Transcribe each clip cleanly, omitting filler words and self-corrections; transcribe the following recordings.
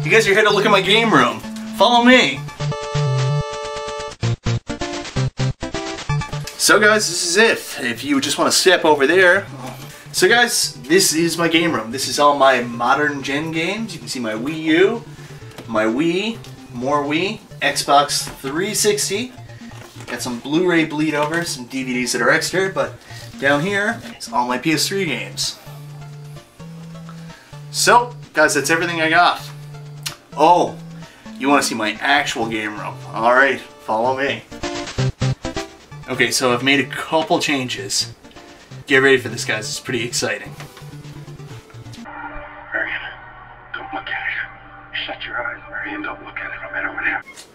You guys are here to look at my game room. Follow me. So guys, this is it. If you just want to step over there. So guys, this is my game room. This is all my modern gen games. You can see my Wii U, my Wii, more Wii, Xbox 360. Got some Blu-ray bleed over, some DVDs that are extra, but down here is all my PS3 games. So, guys, that's everything I got. Oh, you want to see my actual game room? Alright, follow me. Okay, so I've made a couple changes. Get ready for this, guys. It's pretty exciting. Marion, don't look at it. Shut your eyes, Marion. Don't look at it no matter what happens.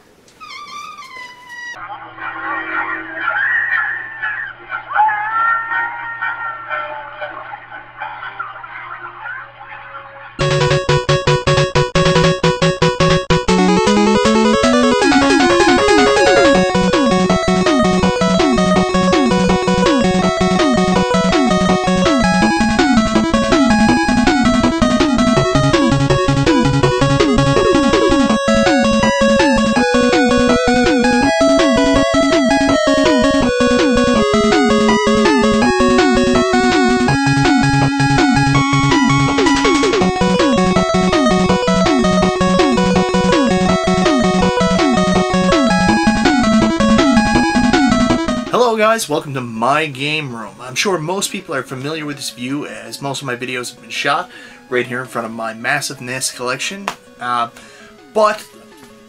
Hello guys, welcome to my game room. I'm sure most people are familiar with this view as most of my videos have been shot right here in front of my massive NES collection. But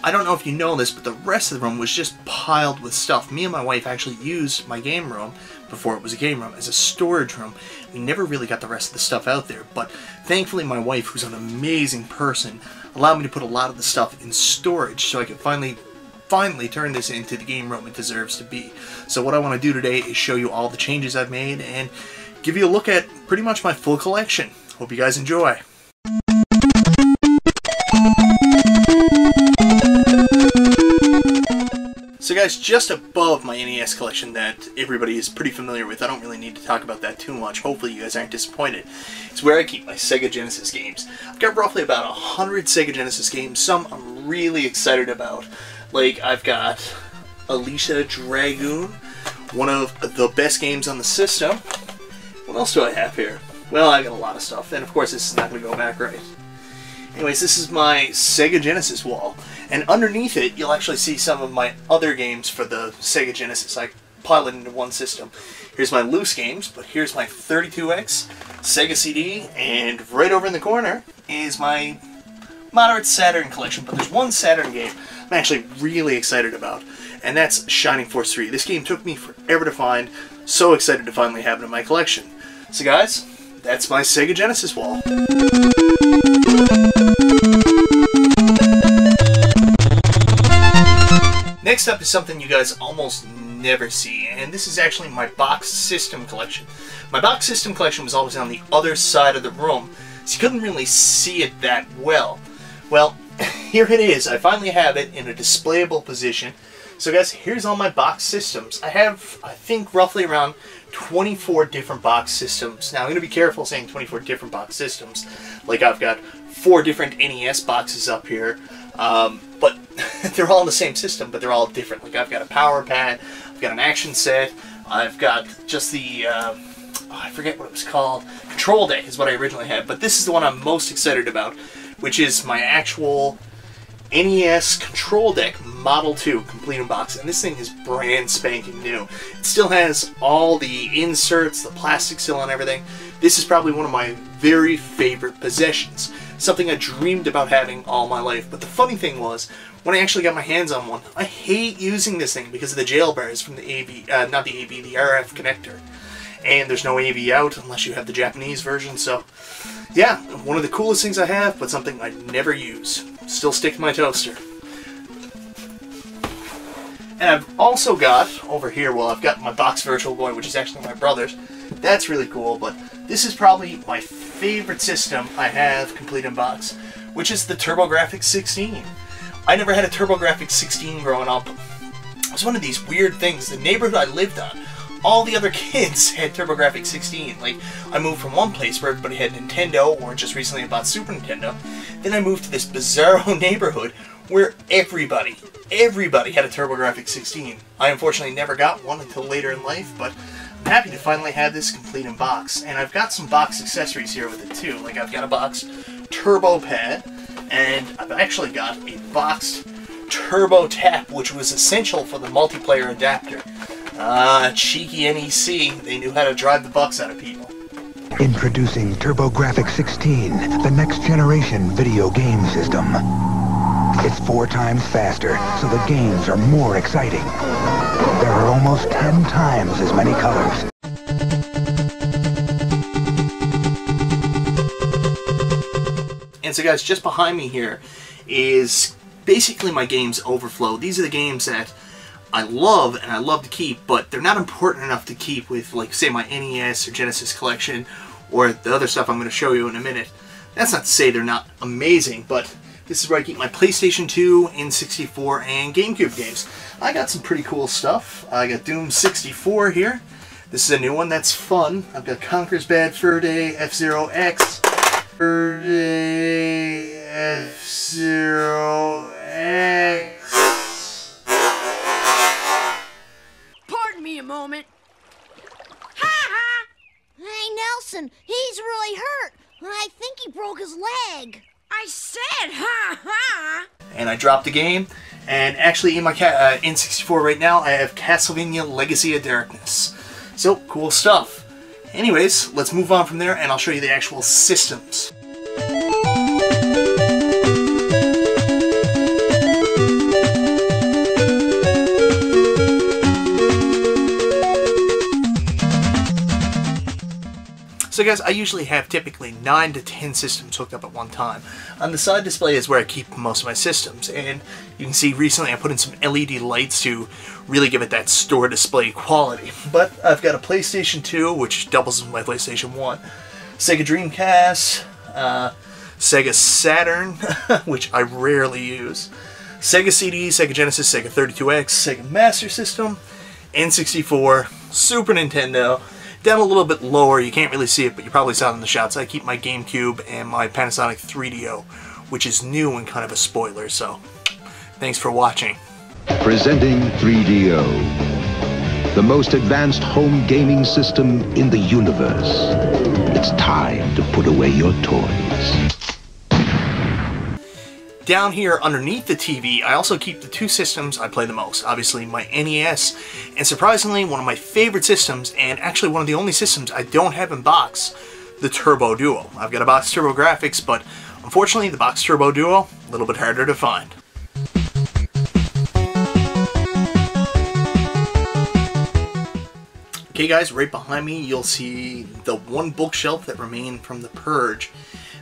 I don't know if you know this, but the rest of the room was just piled with stuff. Me and my wife actually used my game room, before it was a game room, as a storage room. We never really got the rest of the stuff out there, but thankfully my wife, who's an amazing person, allowed me to put a lot of the stuff in storage so I could finally turn this into the game room it deserves to be. So what I want to do today is show you all the changes I've made and give you a look at pretty much my full collection. Hope you guys enjoy. So guys, just above my NES collection that everybody is pretty familiar with, I don't really need to talk about that too much, hopefully you guys aren't disappointed, it's where I keep my Sega Genesis games. I've got roughly about 100 Sega Genesis games, some I'm really excited about. Like, I've got Alicia Dragoon, one of the best games on the system. What else do I have here? Well, I got a lot of stuff, and of course this is not going to go back right. Anyways, this is my Sega Genesis wall, and underneath it you'll actually see some of my other games for the Sega Genesis. I pile it into one system. Here's my loose games, but here's my 32X, Sega CD, and right over in the corner is my moderate Saturn collection, but there's one Saturn game I'm actually really excited about, and that's Shining Force 3. This game took me forever to find, so excited to finally have it in my collection. So guys, that's my Sega Genesis wall. Next up is something you guys almost never see, and this is actually my box system collection. My box system collection was always on the other side of the room, so you couldn't really see it that well. Well, here it is. I finally have it in a displayable position. So guys, here's all my box systems. I have, I think, roughly around 24 different box systems. Now, I'm going to be careful saying 24 different box systems. Like, I've got 4 different NES boxes up here, but they're all in the same system, but they're all different. Like, I've got a power pad, I've got an action set, I've got just the, I forget what it was called, control deck is what I originally had, but this is the one I'm most excited about, which is my actual NES control deck Model 2 complete in box, and this thing is brand spanking new. It still has all the inserts, the plastic still on everything. This is probably one of my very favorite possessions, something I dreamed about having all my life. But the funny thing was, when I actually got my hands on one, I hate using this thing because of the jailbars from the AV, not the AV, the RF connector. And there's no AV out unless you have the Japanese version, so yeah, one of the coolest things I have, but something I never use. Still stick to my toaster. And I've also got, over here, well, I've got my box Virtual Boy, which is actually my brother's. That's really cool, but this is probably my favorite system I have complete in box, which is the TurboGrafx 16. I never had a TurboGrafx 16 growing up. It was one of these weird things. The neighborhood I lived on all the other kids had TurboGrafx-16. Like, I moved from one place where everybody had Nintendo, or just recently I bought Super Nintendo. Then I moved to this bizarro neighborhood where everybody had a TurboGrafx-16. I unfortunately never got one until later in life, but I'm happy to finally have this complete in box. And I've got some box accessories here with it too. Like, I've got a box turbo pad, and I've actually got a boxed turbo tap, which was essential for the multiplayer adapter. Cheeky NEC, they knew how to drive the bucks out of people. Introducing TurboGrafx-16, the next generation video game system. It's 4 times faster, so the games are more exciting. There are almost 10 times as many colors. And so guys, just behind me here is basically my games overflow. These are the games that I love and I love to keep, but they're not important enough to keep with, like, say, my NES or Genesis collection or the other stuff I'm going to show you in a minute. That's not to say they're not amazing, but this is where I keep my PlayStation 2, N64, and GameCube games. I got some pretty cool stuff. I got Doom 64 here. This is a new one that's fun. I've got Conker's Bad Fur Day, F-Zero X, Fur Day, F-Zero X. Pardon me a moment. Ha ha! Hey, Nelson, he's really hurt. I think he broke his leg. I said ha ha! And I dropped a game, and actually in my N64 right now, I have Castlevania Legacy of Darkness. So, cool stuff. Anyways, let's move on from there, and I'll show you the actual systems. So guys, I usually have typically 9 to 10 systems hooked up at one time. On the side display is where I keep most of my systems, and you can see recently I put in some LED lights to really give it that store display quality. But I've got a PlayStation 2, which doubles as my PlayStation 1, Sega Dreamcast, Sega Saturn, which I rarely use, Sega CD, Sega Genesis, Sega 32X, Sega Master System, N64, Super Nintendo. Down a little bit lower, you can't really see it, but you probably saw it in the shots. I keep my GameCube and my Panasonic 3DO, which is new and kind of a spoiler, so thanks for watching. Presenting 3DO, the most advanced home gaming system in the universe. It's time to put away your toys. Down here underneath the TV, I also keep the 2 systems I play the most. Obviously my NES, and surprisingly one of my favorite systems, and actually one of the only systems I don't have in box, the Turbo Duo. I've got a box TurboGrafx, but unfortunately the box Turbo Duo, a little bit harder to find. Okay guys, right behind me you'll see the one bookshelf that remained from the Purge.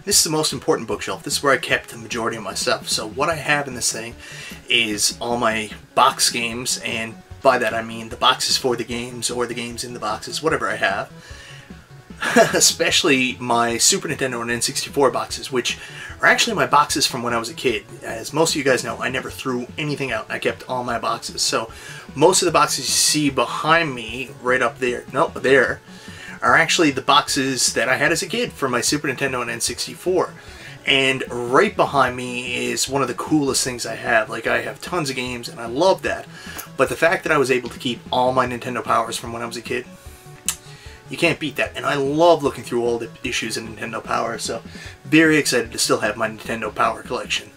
This is the most important bookshelf. This is where I kept the majority of my stuff. So what I have in this thing is all my box games, and by that I mean the boxes for the games or the games in the boxes, whatever I have. Especially my Super Nintendo and N64 boxes, which are actually my boxes from when I was a kid. As most of you guys know, I never threw anything out. I kept all my boxes. So most of the boxes you see behind me, right up there, no, there, are actually the boxes that I had as a kid for my Super Nintendo and N64. And right behind me is one of the coolest things I have. Like, I have tons of games and I love that. But the fact that I was able to keep all my Nintendo Powers from when I was a kid, you can't beat that. And I love looking through all the issues in Nintendo Power, so very excited to still have my Nintendo Power collection.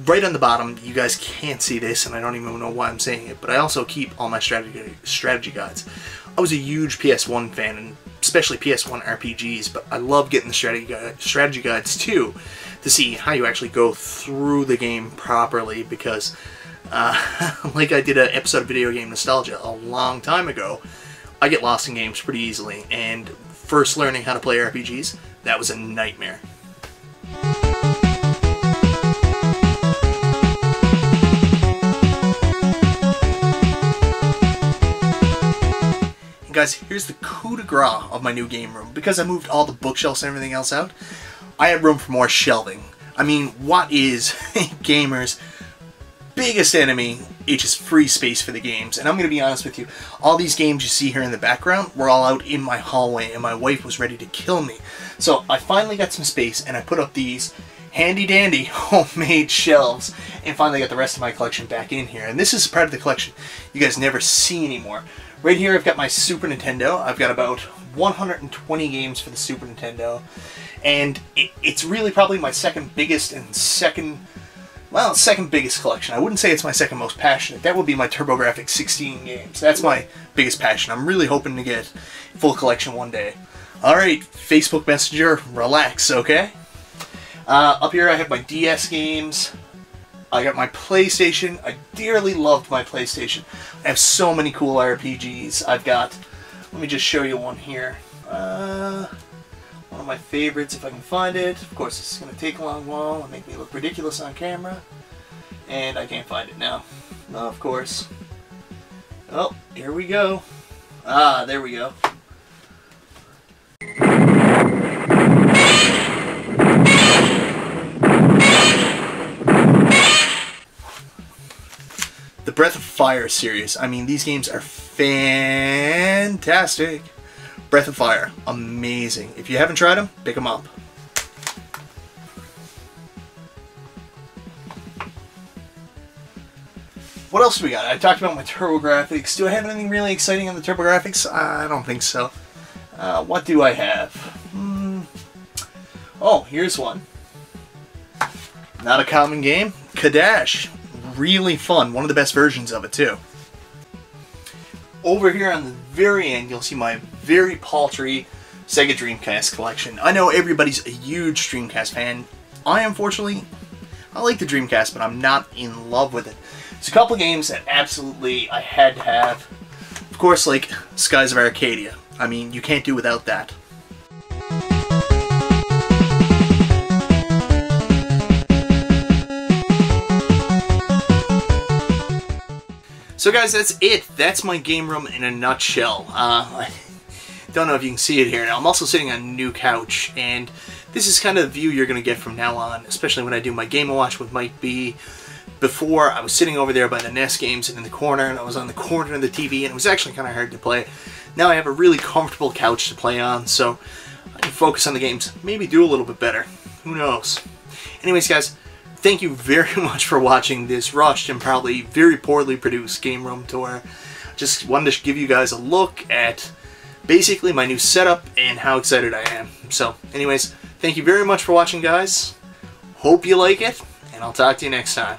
Right on the bottom, you guys can't see this, and I don't even know why I'm saying it, but I also keep all my strategy guides. I was a huge PS1 fan, and especially PS1 RPGs, but I love getting the strategy guides too, to see how you actually go through the game properly, because like I did an episode of Video Game Nostalgia a long time ago, I get lost in games pretty easily, and first learning how to play RPGs, that was a nightmare. Guys, here's the coup de grace of my new game room. Because I moved all the bookshelves and everything else out, I have room for more shelving. I mean, what is a gamer's biggest enemy it just frees space for the games. And I'm going to be honest with you, all these games you see here in the background were all out in my hallway, and my wife was ready to kill me. So I finally got some space, and I put up these handy-dandy homemade shelves, and finally got the rest of my collection back in here. And this is part of the collection you guys never see anymore. Right here I've got my Super Nintendo. I've got about 120 games for the Super Nintendo, and it's really probably my second biggest and second biggest collection. I wouldn't say it's my second most passionate. That would be my TurboGrafx 16 games. That's my biggest passion. I'm really hoping to get full collection one day. Alright, Facebook Messenger, relax, okay? Up here I have my DS games. I got my PlayStation. I dearly loved my PlayStation. I have so many cool RPGs. I've got, let me just show you one here. One of my favorites, if I can find it. Of course, this is going to take a long while and make me look ridiculous on camera. And I can't find it now. Oh, of course. Oh, here we go. Ah, there we go. The Breath of Fire series. I mean, these games are fantastic. Breath of Fire, amazing. If you haven't tried them, pick them up. What else do we got? I talked about my TurboGrafx. Do I have anything really exciting on the TurboGrafx? I don't think so. What do I have? Oh, here's one. Not a common game. Kadash. Really fun. One of the best versions of it, too. Over here on the very end, you'll see my very paltry Sega Dreamcast collection. I know everybody's a huge Dreamcast fan. I like the Dreamcast, but I'm not in love with it. There's a couple games that absolutely I had to have. Of course, like Skies of Arcadia. I mean, you can't do without that. So guys, that's it. That's my game room in a nutshell. I don't know if you can see it here now. I'm also sitting on a new couch, and this is kind of the view you're going to get from now on, especially when I do my Game & Watch with Mike B. Before, I was sitting over there by the NES games and in the corner, and I was on the corner of the TV, and it was actually kind of hard to play. Now I have a really comfortable couch to play on, so I can focus on the games. Maybe do a little bit better. Who knows? Anyways, guys, thank you very much for watching this rushed and probably very poorly produced game room tour. Just wanted to give you guys a look at basically my new setup and how excited I am. So, anyways, thank you very much for watching, guys. Hope you like it, and I'll talk to you next time.